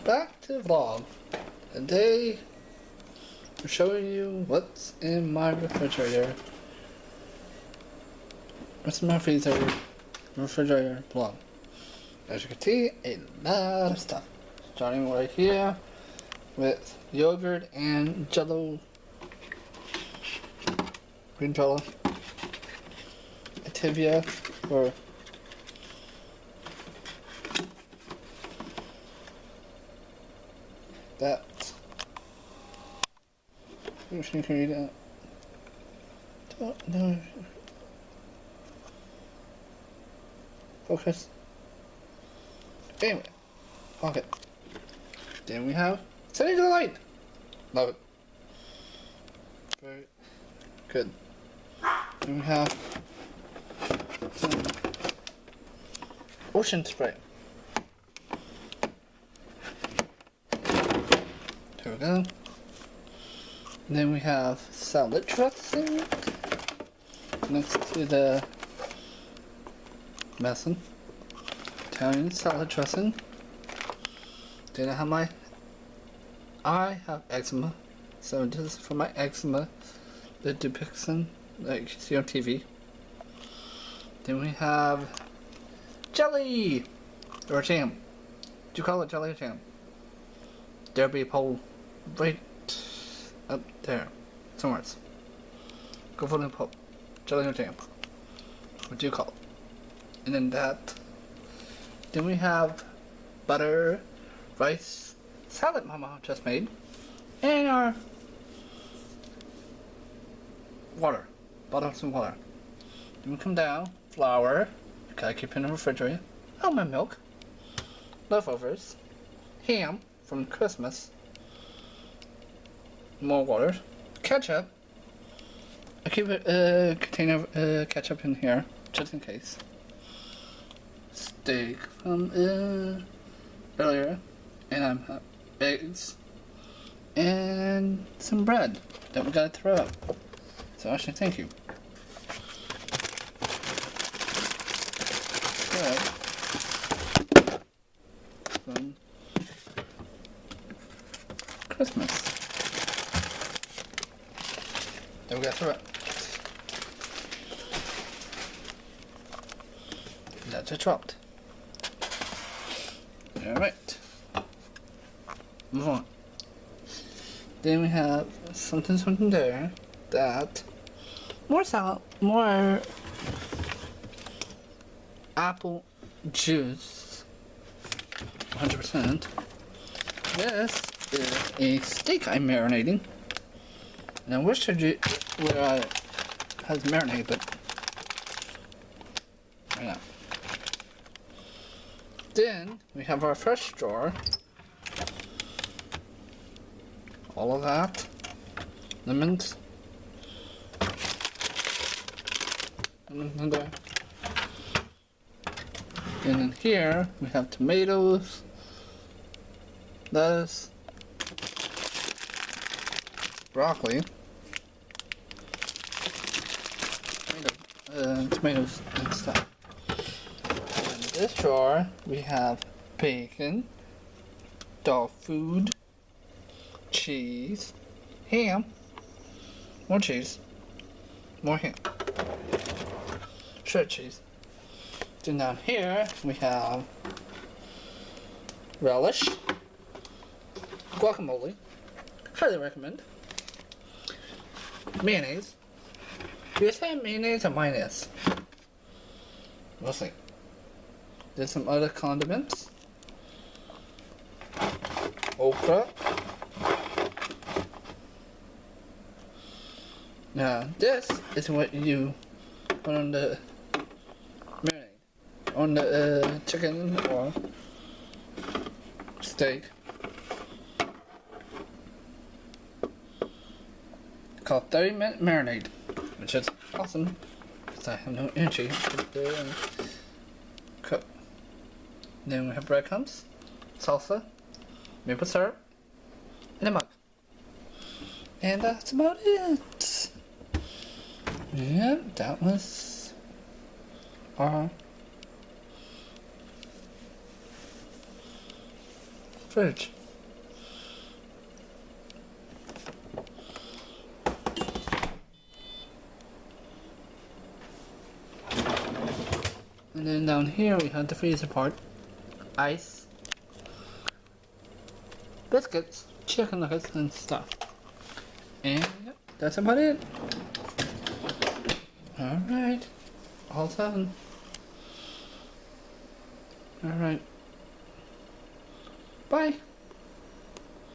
back to the vlog. Today, I'm showing you what's in my refrigerator. What's in my freezer, refrigerator vlog. As you can see, a lot of stuff. Starting right here with yogurt and Jello, green Jello, Activia for that. I wish you can read it. No. Focus. Anyway, okay. Then we have Setting the Light. Love it. Very good. Then we have some Ocean Spray. There we go. And then we have salad dressing next to the medicine. Italian salad dressing. Then I have eczema, so this is for my eczema, the Dupixent that you can see on TV. Then we have jelly or jam. Do you call it jelly or jam? There'll be a poll right up there, somewhere else. Go for the poll. Jelly or jam? What do you call it? And then that. Then we have butter, rice, salad Mama just made, and our water. Bottle some water. Then we come down, flour, you gotta keep in the refrigerator, almond milk, leftovers, ham from Christmas, more water, ketchup. I keep a container of ketchup in here, just in case. Steak from earlier, and I have eggs and some bread that we gotta throw out. So actually, thank you. Bread from Christmas that we gotta throw out. That's a dropped. Alright. Move on. Then we have something there that more apple juice. 100%. This is a steak I'm marinating. And I wish I did where I has marinated, but right now. Then we have our fresh jar. All of that. Lemons. Lemons in there. And then here we have tomatoes, lettuce, broccoli, tomatoes and stuff. In this jar we have bacon, dog food, cheese, ham, more cheese, more ham, shredded cheese. Then down here we have relish, guacamole, highly recommend, mayonnaise. Do you say mayonnaise or mayonnaise? We'll see. There's some other condiments. Okra. Now this is what you put on the marinade, on the chicken or steak. Called 30-minute marinade, which is awesome because I have no energy to sit there and cook. Then we have breadcrumbs, salsa, maple syrup, and a mug. And that's about it. Yep, that was our fridge. And then down here we have the freezer part. Ice. Biscuits, chicken nuggets, and stuff. And yep, that's about it. Alright. All done. Alright. Bye.